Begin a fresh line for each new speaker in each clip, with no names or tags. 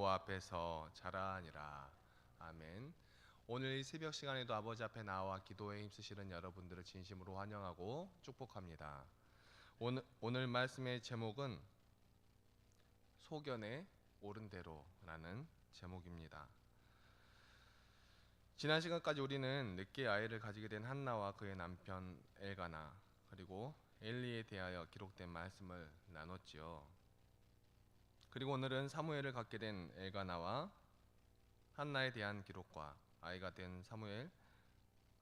여호와 앞에서 자라니라. 아멘. 오늘 이 새벽 시간에도 아버지 앞에 나와 기도에 힘쓰시는 여러분들을 진심으로 환영하고 축복합니다. 오늘 말씀의 제목은 소견에 오른 대로라는 제목입니다. 지난 시간까지 우리는 늦게 아이를 가지게 된 한나와 그의 남편 엘가나 그리고 엘리에 대하여 기록된 말씀을 나눴지요. 그리고 오늘은 사무엘을 갖게 된 엘가나와 한나에 대한 기록과 아이가 된 사무엘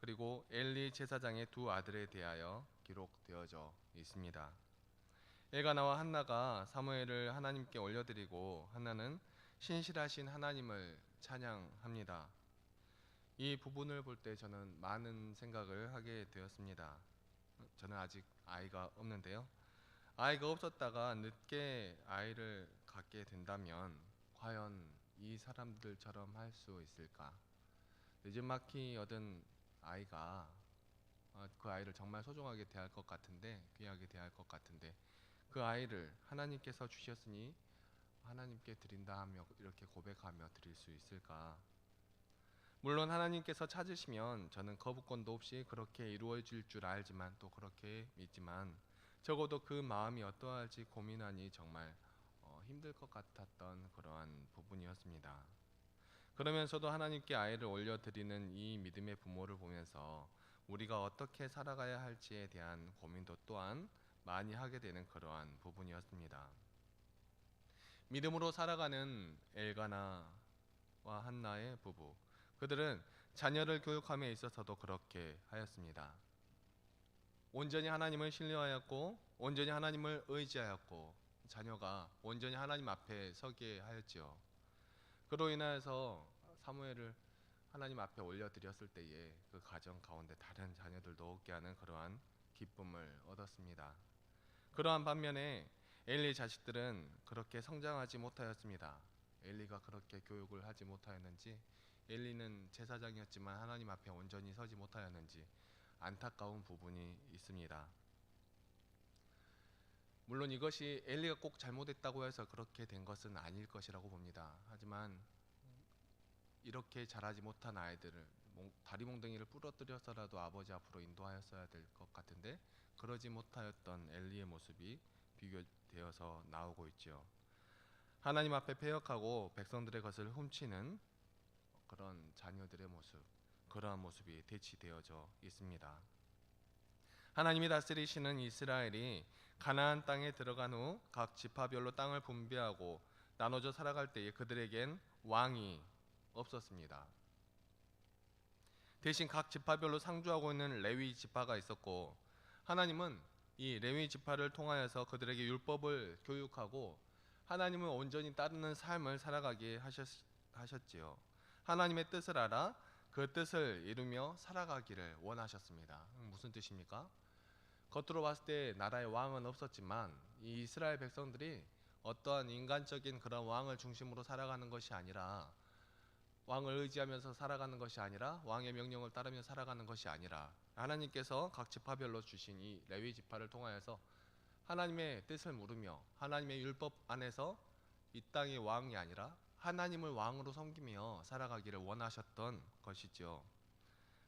그리고 엘리 제사장의 두 아들에 대하여 기록되어져 있습니다. 엘가나와 한나가 사무엘을 하나님께 올려드리고 한나는 신실하신 하나님을 찬양합니다. 이 부분을 볼 때 저는 많은 생각을 하게 되었습니다. 저는 아직 아이가 없는데요. 아이가 없었다가 늦게 아이를 갖게 된다면 과연 이 사람들처럼 할 수 있을까? 늦은막히 얻은 아이가 그 아이를 정말 소중하게 대할 것 같은데, 귀하게 대할 것 같은데 그 아이를 하나님께서 주셨으니 하나님께 드린다 하며 이렇게 고백하며 드릴 수 있을까? 물론 하나님께서 찾으시면 저는 거부권도 없이 그렇게 이루어질 줄 알지만 또 그렇게 믿지만 적어도 그 마음이 어떠할지 고민하니 정말 힘들 것 같았던 그러한 부분이었습니다. 그러면서도 하나님께 아이를 올려드리는 이 믿음의 부모를 보면서 우리가 어떻게 살아가야 할지에 대한 고민도 또한 많이 하게 되는 그러한 부분이었습니다. 믿음으로 살아가는 엘가나와 한나의 부부, 그들은 자녀를 교육함에 있어서도 그렇게 하였습니다. 온전히 하나님을 신뢰하였고 온전히 하나님을 의지하였고 자녀가 온전히 하나님 앞에 서게 하였지요. 그로 인하여서 사무엘을 하나님 앞에 올려드렸을 때에 그 가정 가운데 다른 자녀들도 얻게 하는 그러한 기쁨을 얻었습니다. 그러한 반면에 엘리 자식들은 그렇게 성장하지 못하였습니다. 엘리가 그렇게 교육을 하지 못하였는지, 엘리는 제사장이었지만 하나님 앞에 온전히 서지 못하였는지 안타까운 부분이 있습니다. 물론 이것이 엘리가 꼭 잘못했다고 해서 그렇게 된 것은 아닐 것이라고 봅니다. 하지만 이렇게 자라지 못한 아이들을 다리 몽둥이를 부러뜨려서라도 아버지 앞으로 인도하였어야 될 것 같은데 그러지 못하였던 엘리의 모습이 비교되어서 나오고 있지요. 하나님 앞에 패역하고 백성들의 것을 훔치는 그런 자녀들의 모습, 그러한 모습이 대치되어져 있습니다. 하나님이 다스리시는 이스라엘이 가나안 땅에 들어간 후 각 지파별로 땅을 분배하고 나눠져 살아갈 때에 그들에겐 왕이 없었습니다. 대신 각 지파별로 상주하고 있는 레위 지파가 있었고 하나님은 이 레위 지파를 통하여서 그들에게 율법을 교육하고 하나님을 온전히 따르는 삶을 살아가게 하셨지요. 하나님의 뜻을 알아 그 뜻을 이루며 살아가기를 원하셨습니다. 무슨 뜻입니까? 겉으로 봤을 때 나라의 왕은 없었지만 이 이스라엘 백성들이 어떠한 인간적인 그런 왕을 중심으로 살아가는 것이 아니라 왕을 의지하면서 살아가는 것이 아니라 왕의 명령을 따르며 살아가는 것이 아니라 하나님께서 각 지파별로 주신 이 레위 지파를 통하여서 하나님의 뜻을 물으며 하나님의 율법 안에서 이 땅의 왕이 아니라 하나님을 왕으로 섬기며 살아가기를 원하셨던 것이죠.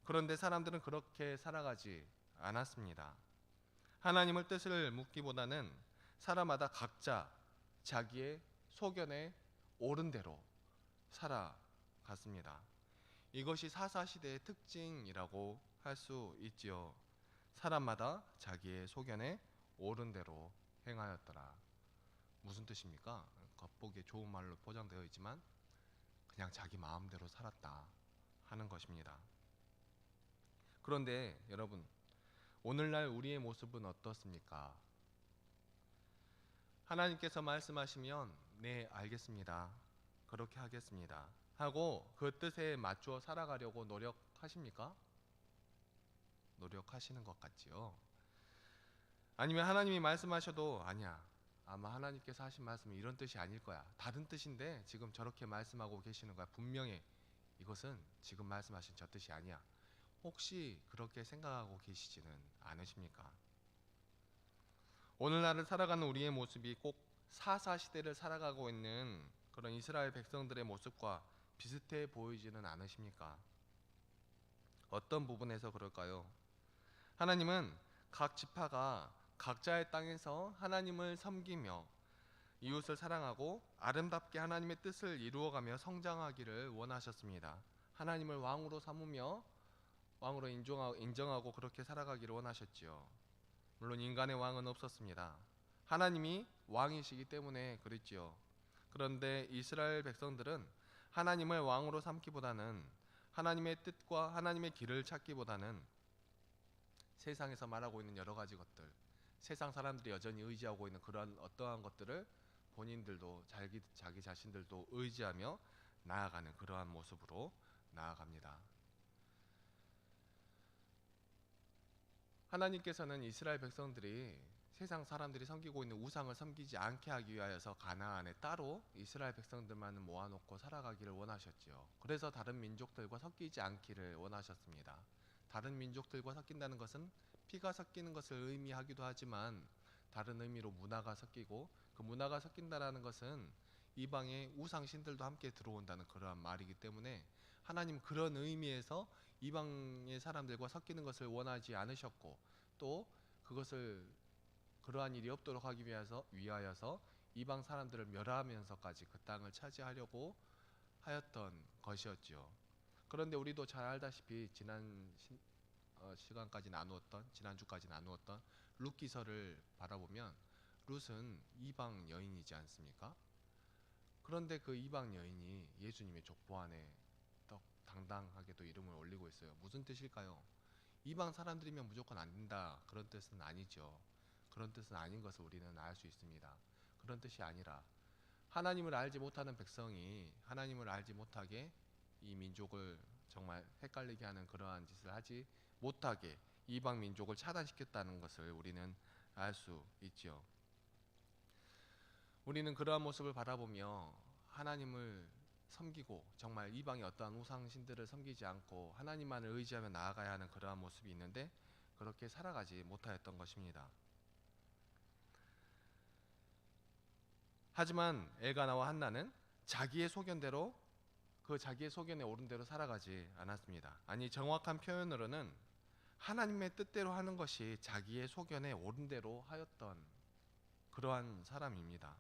그런데 사람들은 그렇게 살아가지 않았습니다. 하나님의 뜻을 묻기보다는 사람마다 각자 자기의 소견에 옳은 대로 살아갔습니다. 이것이 사사시대의 특징이라고 할 수 있지요. 사람마다 자기의 소견에 옳은 대로 행하였더라. 무슨 뜻입니까? 겉보기에 좋은 말로 포장되어 있지만 그냥 자기 마음대로 살았다 하는 것입니다. 그런데 여러분, 오늘날 우리의 모습은 어떻습니까? 하나님께서 말씀하시면 네, 알겠습니다. 그렇게 하겠습니다. 하고 그 뜻에 맞추어 살아가려고 노력하십니까? 노력하시는 것 같지요. 아니면 하나님이 말씀하셔도 아니야, 아마 하나님께서 하신 말씀은 이런 뜻이 아닐 거야, 다른 뜻인데 지금 저렇게 말씀하고 계시는 거야, 분명히 이것은 지금 말씀하신 저 뜻이 아니야, 혹시 그렇게 생각하고 계시지는 않으십니까? 오늘날을 살아가는 우리의 모습이 꼭 사사시대를 살아가고 있는 그런 이스라엘 백성들의 모습과 비슷해 보이지는 않으십니까? 어떤 부분에서 그럴까요? 하나님은 각 지파가 각자의 땅에서 하나님을 섬기며 이웃을 사랑하고 아름답게 하나님의 뜻을 이루어가며 성장하기를 원하셨습니다. 하나님을 왕으로 삼으며 왕으로 인정하고 그렇게 살아가기를 원하셨지요. 물론 인간의 왕은 없었습니다. 하나님이 왕이시기 때문에 그랬지요. 그런데 이스라엘 백성들은 하나님을 왕으로 삼기보다는 하나님의 뜻과 하나님의 길을 찾기보다는 세상에서 말하고 있는 여러 가지 것들, 세상 사람들이 여전히 의지하고 있는 그런 어떠한 것들을 본인들도 자기 자신들도 의지하며 나아가는 그러한 모습으로 나아갑니다. 하나님께서는 이스라엘 백성들이 세상 사람들이 섬기고 있는 우상을 섬기지 않게 하기 위하여서 가나안에 따로 이스라엘 백성들만을 모아놓고 살아가기를 원하셨지요. 그래서 다른 민족들과 섞이지 않기를 원하셨습니다. 다른 민족들과 섞인다는 것은 피가 섞이는 것을 의미하기도 하지만 다른 의미로 문화가 섞이고 그 문화가 섞인다라는 것은 이방의 우상신들도 함께 들어온다는 그러한 말이기 때문에 하나님 그런 의미에서 이방의 사람들과 섞이는 것을 원하지 않으셨고 또 그것을 그러한 일이 없도록 하기 위하여서 이방 사람들을 멸하면서까지 그 땅을 차지하려고 하였던 것이었지요. 그런데 우리도 잘 알다시피 시간까지 나누었던 지난주까지 나누었던 룻기서를 바라보면 룻은 이방 여인이지 않습니까? 그런데 그 이방 여인이 예수님의 족보 안에 더 당당하게도 이름을 올리고 있어요. 무슨 뜻일까요? 이방 사람들이면 무조건 안 된다 그런 뜻은 아니죠. 그런 뜻은 아닌 것을 우리는 알 수 있습니다. 그런 뜻이 아니라 하나님을 알지 못하는 백성이 하나님을 알지 못하게 이 민족을 정말 헷갈리게 하는 그러한 짓을 하지 못하게 이방 민족을 차단시켰다는 것을 우리는 알 수 있죠. 우리는 그러한 모습을 바라보며 하나님을 섬기고 정말 이방의 어떠한 우상신들을 섬기지 않고 하나님만을 의지하며 나아가야 하는 그러한 모습이 있는데 그렇게 살아가지 못하였던 것입니다. 하지만 엘가나와 한나는 자기의 소견대로 자기의 소견에 오른 대로 살아가지 않았습니다. 아니 정확한 표현으로는 하나님의 뜻대로 하는 것이 자기의 소견에 오른 대로 하였던 그러한 사람입니다.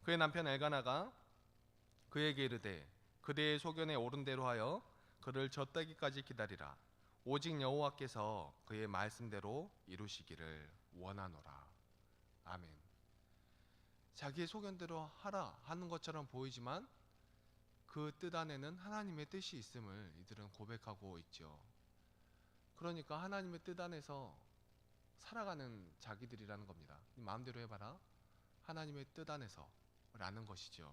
그의 남편 엘가나가 그에게 이르되 그대의 소견에 오른 대로 하여 그를 젖되기까지 기다리라. 오직 여호와께서 그의 말씀대로 이루시기를 원하노라. 아멘. 자기의 소견대로 하라 하는 것처럼 보이지만 그 뜻 안에는 하나님의 뜻이 있음을 이들은 고백하고 있죠. 그러니까 하나님의 뜻 안에서 살아가는 자기들이라는 겁니다. 마음대로 해봐라. 하나님의 뜻 안에서 라는 것이죠.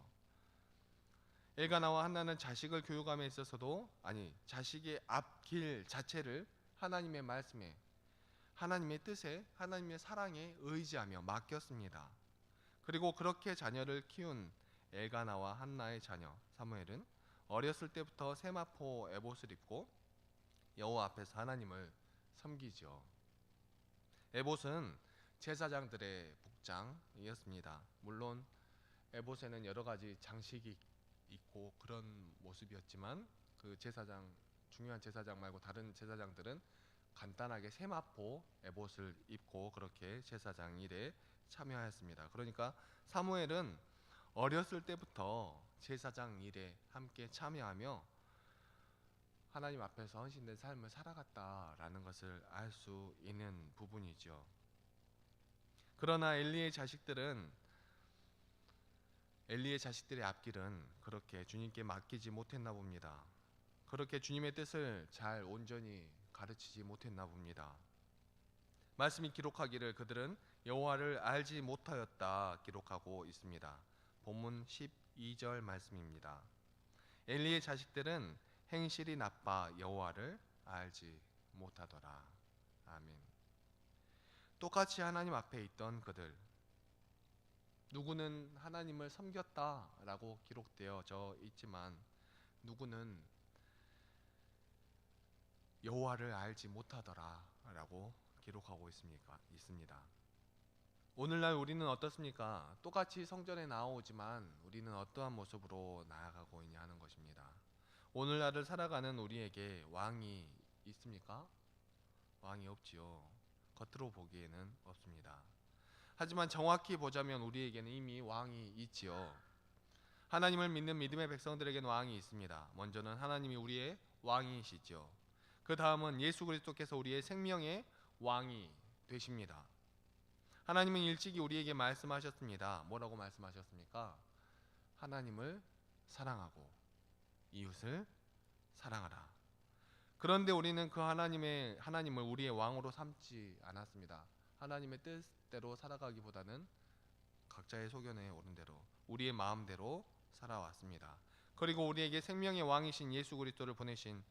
엘가나와 한나는 자식을 교육함에 있어서도 자식의 앞길 자체를 하나님의 말씀에 하나님의 뜻에 하나님의 사랑에 의지하며 맡겼습니다. 그리고 그렇게 자녀를 키운 엘가나와 한나의 자녀 사무엘은 어렸을 때부터 세마포 에봇을 입고 여호와 앞에서 하나님을 섬기죠. 에봇은 제사장들의 복장이었습니다. 물론 에봇에는 여러 가지 장식이 있고 그런 모습이었지만 그 중요한 제사장 말고 다른 제사장들은 간단하게 세마포 에봇을 입고 그렇게 제사장 일에 참여하였습니다. 그러니까 사무엘은 어렸을 때부터 제사장 일에 함께 참여하며 하나님 앞에서 헌신된 삶을 살아갔다라는 것을 알 수 있는 부분이죠. 그러나 엘리의 자식들의 앞길은 그렇게 주님께 맡기지 못했나 봅니다. 그렇게 주님의 뜻을 잘 온전히 가르치지 못했나 봅니다. 말씀이 기록하기를 그들은 여호와를 알지 못하였다 기록하고 있습니다. 본문 12절 말씀입니다. 엘리의 자식들은 행실이 나빠 여호와를 알지 못하더라. 아멘. 똑같이 하나님 앞에 있던 그들, 누구는 하나님을 섬겼다라고 기록되어져 있지만 누구는 여호와를 알지 못하더라라고 기록하고 있습니다. 오늘날 우리는 어떻습니까? 똑같이 성전에 나오지만 우리는 어떠한 모습으로 나아가고 있냐 하는 것입니다. 오늘날을 살아가는 우리에게 왕이 있습니까? 왕이 없지요. 겉으로 보기에는 없습니다. 하지만 정확히 보자면 우리에게는 이미 왕이 있지요. 하나님을 믿는 믿음의 백성들에게는 왕이 있습니다. 먼저는 하나님이 우리의 왕이시죠. 그 다음은 예수 그리스도께서 우리의 생명의 왕이 되십니다. 하나님은 일찍이 우리에게 말씀하셨습니다. 뭐라고 말씀하셨습니까? 하나님을 사랑하고 이웃을 사랑하라. 그런데 우리는 그 하나님을 우리의 왕으로 삼지 않았습니다. 하나님의 뜻대로 살아가기보다는 각자의 소견에 오른 대로 우리의 마음대로 살아왔습니다. 그리고 우리에게 생명의 왕이신 예수 그리스도를 보내신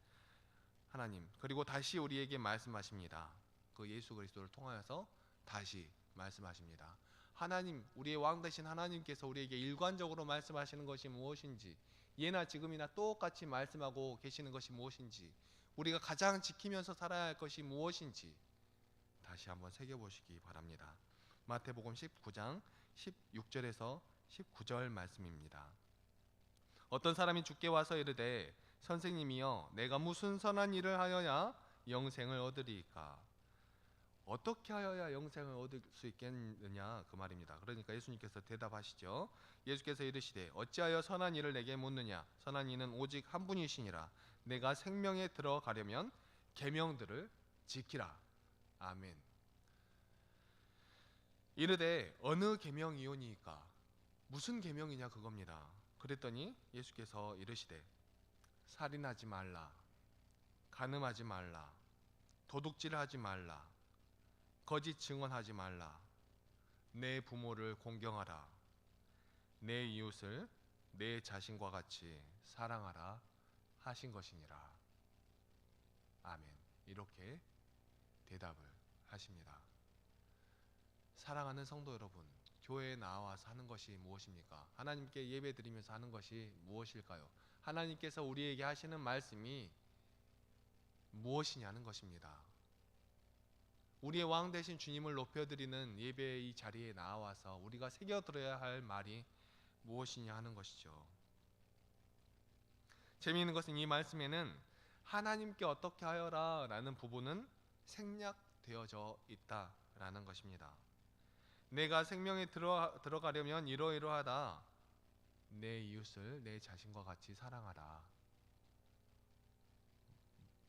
하나님, 그리고 다시 우리에게 말씀하십니다. 그 예수 그리스도를 통하여서 다시 말씀하십니다. 하나님, 우리의 왕 되신 하나님께서 우리에게 일관적으로 말씀하시는 것이 무엇인지, 예나 지금이나 똑같이 말씀하고 계시는 것이 무엇인지, 우리가 가장 지키면서 살아야 할 것이 무엇인지 다시 한번 새겨보시기 바랍니다. 마태복음 19장 16절에서 19절 말씀입니다. 어떤 사람이 주께 와서 이르되 선생님이여 내가 무슨 선한 일을 하여야 영생을 얻으리이까? 어떻게 하여야 영생을 얻을 수 있겠느냐 그 말입니다. 그러니까 예수님께서 대답하시죠. 예수께서 이르시되 어찌하여 선한 일을 내게 묻느냐? 선한 이는 오직 한 분이시니라. 내가 생명에 들어가려면 계명들을 지키라. 아멘. 이르되 어느 계명이오니이까? 무슨 계명이냐 그겁니다. 그랬더니 예수께서 이르시되 살인하지 말라, 간음하지 말라, 도둑질하지 말라, 거짓 증언하지 말라, 내 부모를 공경하라, 내 이웃을 내 자신과 같이 사랑하라 하신 것이니라. 아멘. 이렇게 대답을 하십니다. 사랑하는 성도 여러분, 교회에 나와서 하는 것이 무엇입니까? 하나님께 예배드리면서 하는 것이 무엇일까요? 하나님께서 우리에게 하시는 말씀이 무엇이냐는 것입니다. 우리의 왕 되신 주님을 높여드리는 예배의 이 자리에 나와서 우리가 새겨들어야 할 말이 무엇이냐 하는 것이죠. 재미있는 것은 이 말씀에는 하나님께 어떻게 하여라 라는 부분은 생략되어져 있다라는 것입니다. 내가 생명에 들어가려면 이러이러하다. 내 이웃을 내 자신과 같이 사랑하라.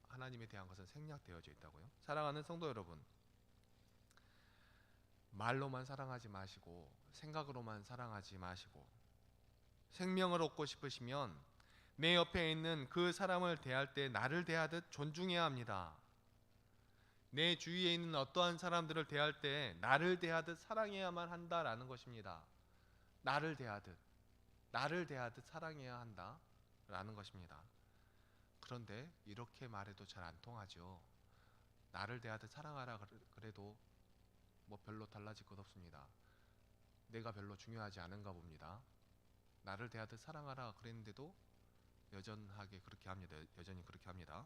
하나님에 대한 것은 생략되어져 있다고요. 사랑하는 성도 여러분, 말로만 사랑하지 마시고 생각으로만 사랑하지 마시고 생명을 얻고 싶으시면 내 옆에 있는 그 사람을 대할 때 나를 대하듯 존중해야 합니다. 내 주위에 있는 어떠한 사람들을 대할 때 나를 대하듯 사랑해야만 한다라는 것입니다. 나를 대하듯 사랑해야 한다라는 것입니다. 그런데 이렇게 말해도 잘 안 통하죠. 나를 대하듯 사랑하라 그래도 뭐 별로 달라질 것 없습니다. 내가 별로 중요하지 않은가 봅니다. 나를 대하듯 사랑하라 그랬는데도 여전히 그렇게 합니다.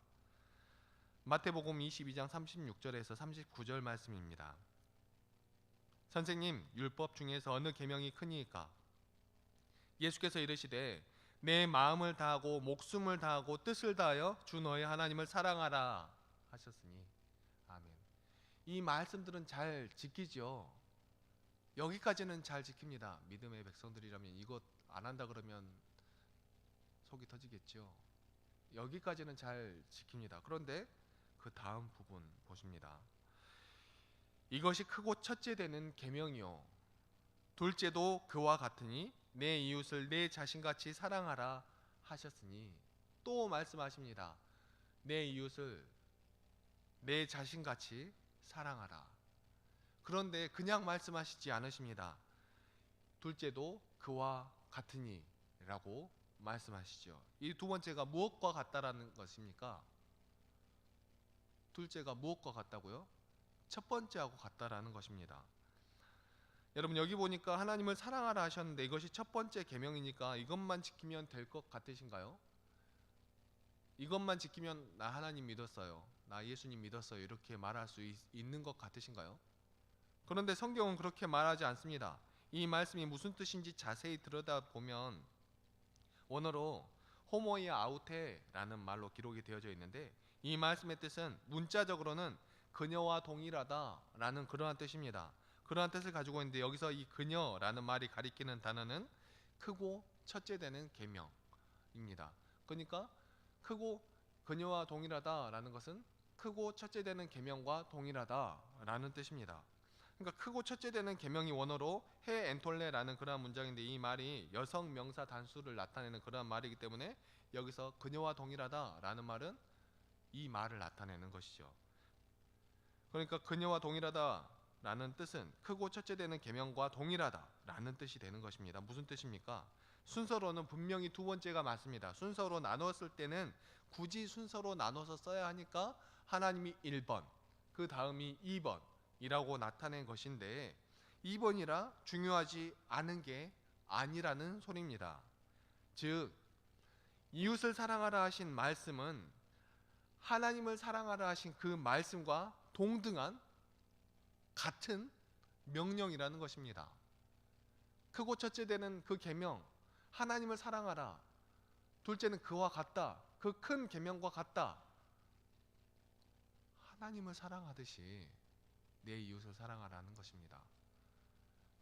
마태복음 22장 36절에서 39절 말씀입니다. 선생님, 율법 중에서 어느 계명이 크니이까? 예수께서 이르시되 내 마음을 다하고 목숨을 다하고 뜻을 다하여 주 너의 하나님을 사랑하라 하셨으니. 아멘. 이 말씀들은 잘 지키죠. 여기까지는 잘 지킵니다. 믿음의 백성들이라면 이것 안 한다 그러면 속이 터지겠죠. 여기까지는 잘 지킵니다. 그런데 그 다음 부분 보십니다. 이것이 크고 첫째 되는 계명이요 둘째도 그와 같으니 내 이웃을 내 자신같이 사랑하라 하셨으니. 또 말씀하십니다. 내 이웃을 내 자신같이 사랑하라. 그런데 그냥 말씀하시지 않으십니다. 둘째도 그와 같으니 라고 말씀하시죠. 이 두 번째가 무엇과 같다라는 것입니까? 둘째가 무엇과 같다고요? 첫 번째하고 같다라는 것입니다. 여러분 여기 보니까 하나님을 사랑하라 하셨는데 이것이 첫 번째 계명이니까 이것만 지키면 될 것 같으신가요? 이것만 지키면 나 하나님 믿었어요, 나 예수님 믿었어요 이렇게 말할 수 있는 것 같으신가요? 그런데 성경은 그렇게 말하지 않습니다. 이 말씀이 무슨 뜻인지 자세히 들여다보면 원어로 호모이아 아우테라는 말로 기록이 되어져 있는데, 이 말씀의 뜻은 문자적으로는 그녀와 동일하다라는 그러한 뜻입니다. 그러한 뜻을 가지고 있는데, 여기서 이 그녀라는 말이 가리키는 단어는 크고 첫째 되는 계명입니다. 그러니까 크고 그녀와 동일하다라는 것은 크고 첫째 되는 계명과 동일하다라는 뜻입니다. 그러니까 크고 첫째 되는 계명이 원어로 해 엔톨레라는 그러한 문장인데, 이 말이 여성 명사 단수를 나타내는 그러한 말이기 때문에 여기서 그녀와 동일하다라는 말은 이 말을 나타내는 것이죠. 그러니까 그녀와 동일하다라는 뜻은 크고 첫째 되는 계명과 동일하다라는 뜻이 되는 것입니다. 무슨 뜻입니까? 순서로는 분명히 두 번째가 맞습니다. 순서로 나누었을 때는 굳이 순서로 나눠서 써야 하니까 하나님이 1번, 그 다음이 2번 이라고 나타낸 것인데, 2번이라 중요하지 않은 게 아니라는 소리입니다. 즉 이웃을 사랑하라 하신 말씀은 하나님을 사랑하라 하신 그 말씀과 동등한 같은 명령이라는 것입니다. 크고 첫째 되는 그 계명, 하나님을 사랑하라, 둘째는 그와 같다, 그 큰 계명과 같다. 하나님을 사랑하듯이 내 이웃을 사랑하라는 것입니다.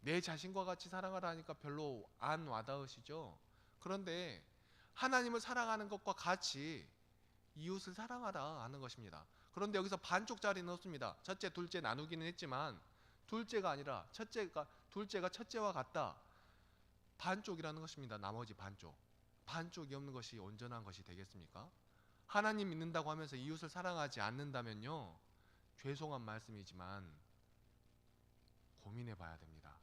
내 자신과 같이 사랑하라 하니까 별로 안 와닿으시죠? 그런데 하나님을 사랑하는 것과 같이 이웃을 사랑하라 하는 것입니다. 그런데 여기서 반쪽짜리 넣습니다. 첫째, 둘째 나누기는 했지만 둘째가 아니라 둘째가 첫째와 같다. 반쪽이라는 것입니다. 나머지 반쪽. 반쪽이 없는 것이 온전한 것이 되겠습니까? 하나님 믿는다고 하면서 이웃을 사랑하지 않는다면요, 죄송한 말씀이지만 고민해 봐야 됩니다.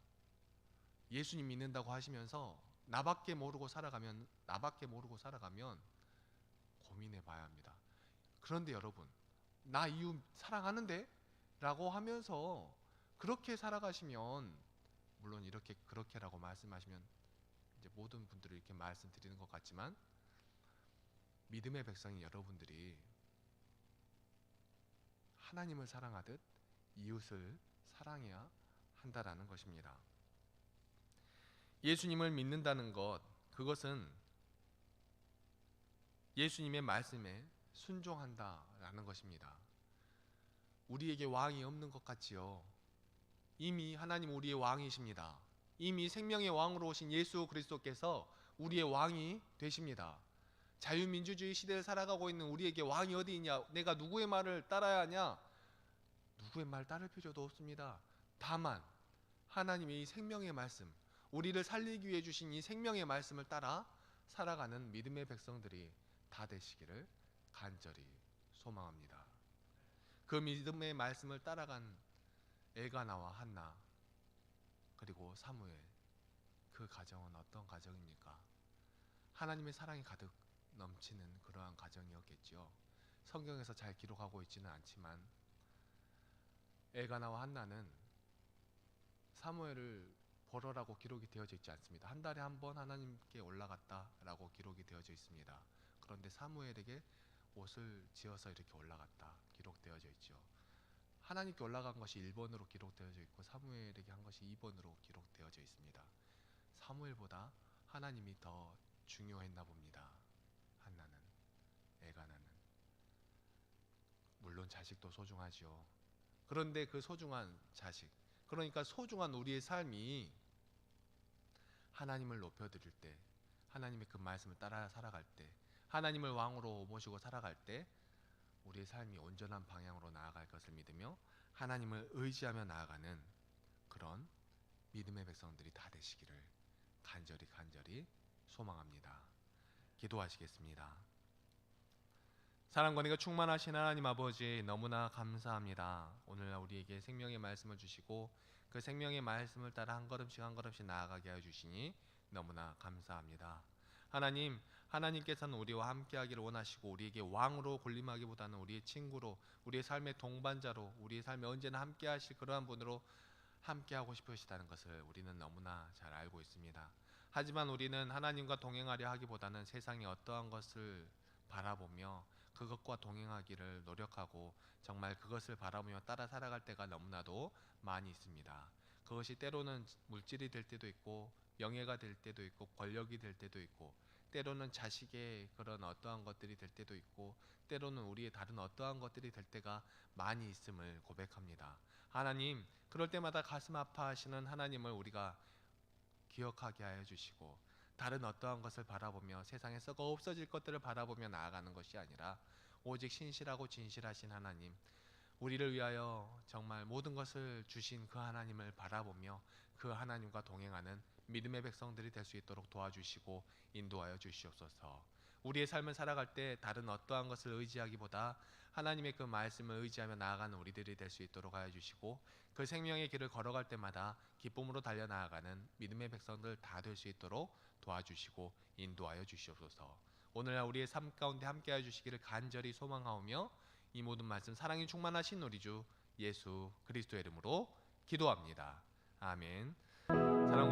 예수님 믿는다고 하시면서 나밖에 모르고 살아가면 고민해 봐야 합니다. 그런데 여러분, 나 이웃 사랑하는데? 라고 하면서 그렇게 살아가시면, 물론 이렇게 그렇게라고 말씀하시면 이제 모든 분들이 이렇게 말씀드리는 것 같지만, 믿음의 백성인 여러분들이 하나님을 사랑하듯 이웃을 사랑해야 한다라는 것입니다. 예수님을 믿는다는 것, 그것은 예수님의 말씀에 순종한다라는 것입니다. 우리에게 왕이 없는 것 같지요? 이미 하나님 우리의 왕이십니다. 이미 생명의 왕으로 오신 예수 그리스도께서 우리의 왕이 되십니다. 자유민주주의 시대를 살아가고 있는 우리에게 왕이 어디 있냐? 내가 누구의 말을 따라야 하냐? 누구의 말 따를 필요도 없습니다. 다만 하나님의 이 생명의 말씀, 우리를 살리기 위해 주신 이 생명의 말씀을 따라 살아가는 믿음의 백성들이 다 되시기를 간절히 소망합니다. 그 믿음의 말씀을 따라간 엘가나와 한나, 그리고 사무엘, 그 가정은 어떤 가정입니까? 하나님의 사랑이 가득 넘치는 그러한 가정이었겠지요. 성경에서 잘 기록하고 있지는 않지만 엘가나와 한나는 사무엘을 보러라고 기록이 되어져 있지 않습니다. 한 달에 한 번 하나님께 올라갔다라고 기록이 되어져 있습니다. 그런데 사무엘에게 옷을 지어서 이렇게 올라갔다 기록되어져 있죠. 하나님께 올라간 것이 1번으로 기록되어져 있고 사무엘에게 한 것이 2번으로 기록되어져 있습니다. 사무엘보다 하나님이 더 중요했나 봅니다. 한나는, 엘가나는. 물론 자식도 소중하죠. 그런데 그 소중한 자식, 그러니까 소중한 우리의 삶이 하나님을 높여드릴 때, 하나님의 그 말씀을 따라 살아갈 때, 하나님을 왕으로 모시고 살아갈 때 우리의 삶이 온전한 방향으로 나아갈 것을 믿으며 하나님을 의지하며 나아가는 그런 믿음의 백성들이 다 되시기를 간절히 소망합니다. 기도하시겠습니다. 사랑과 은혜가 충만하신 하나님 아버지, 너무나 감사합니다. 오늘 우리에게 생명의 말씀을 주시고 그 생명의 말씀을 따라 한 걸음씩 나아가게 하여 주시니 너무나 감사합니다. 하나님, 하나님께서는 우리와 함께하기를 원하시고 우리에게 왕으로 군림하기보다는 우리의 친구로, 우리의 삶의 동반자로, 우리의 삶에 언제나 함께하실 그러한 분으로 함께하고 싶으시다는 것을 우리는 너무나 잘 알고 있습니다. 하지만 우리는 하나님과 동행하려 하기보다는 세상의 어떠한 것을 바라보며 그것과 동행하기를 노력하고 정말 그것을 바라보며 따라 살아갈 때가 너무나도 많이 있습니다. 그것이 때로는 물질이 될 때도 있고 명예가 될 때도 있고 권력이 될 때도 있고 때로는 자식의 그런 어떠한 것들이 될 때도 있고 때로는 우리의 다른 어떠한 것들이 될 때가 많이 있음을 고백합니다. 하나님, 그럴 때마다 가슴 아파하시는 하나님을 우리가 기억하게 하여 주시고 다른 어떠한 것을 바라보며 세상에 썩어 없어질 것들을 바라보며 나아가는 것이 아니라 오직 신실하고 진실하신 하나님, 우리를 위하여 정말 모든 것을 주신 그 하나님을 바라보며 그 하나님과 동행하는 믿음의 백성들이 될 수 있도록 도와주시고 인도하여 주시옵소서. 우리의 삶을 살아갈 때 다른 어떠한 것을 의지하기보다 하나님의 그 말씀을 의지하며 나아가는 우리들이 될 수 있도록 하여 주시고 그 생명의 길을 걸어갈 때마다 기쁨으로 달려나아가는 믿음의 백성들 다 될 수 있도록 도와주시고 인도하여 주시옵소서. 오늘날 우리의 삶 가운데 함께하여 주시기를 간절히 소망하오며 이 모든 말씀 사랑이 충만하신 우리 주 예수 그리스도의 이름으로 기도합니다. 아멘.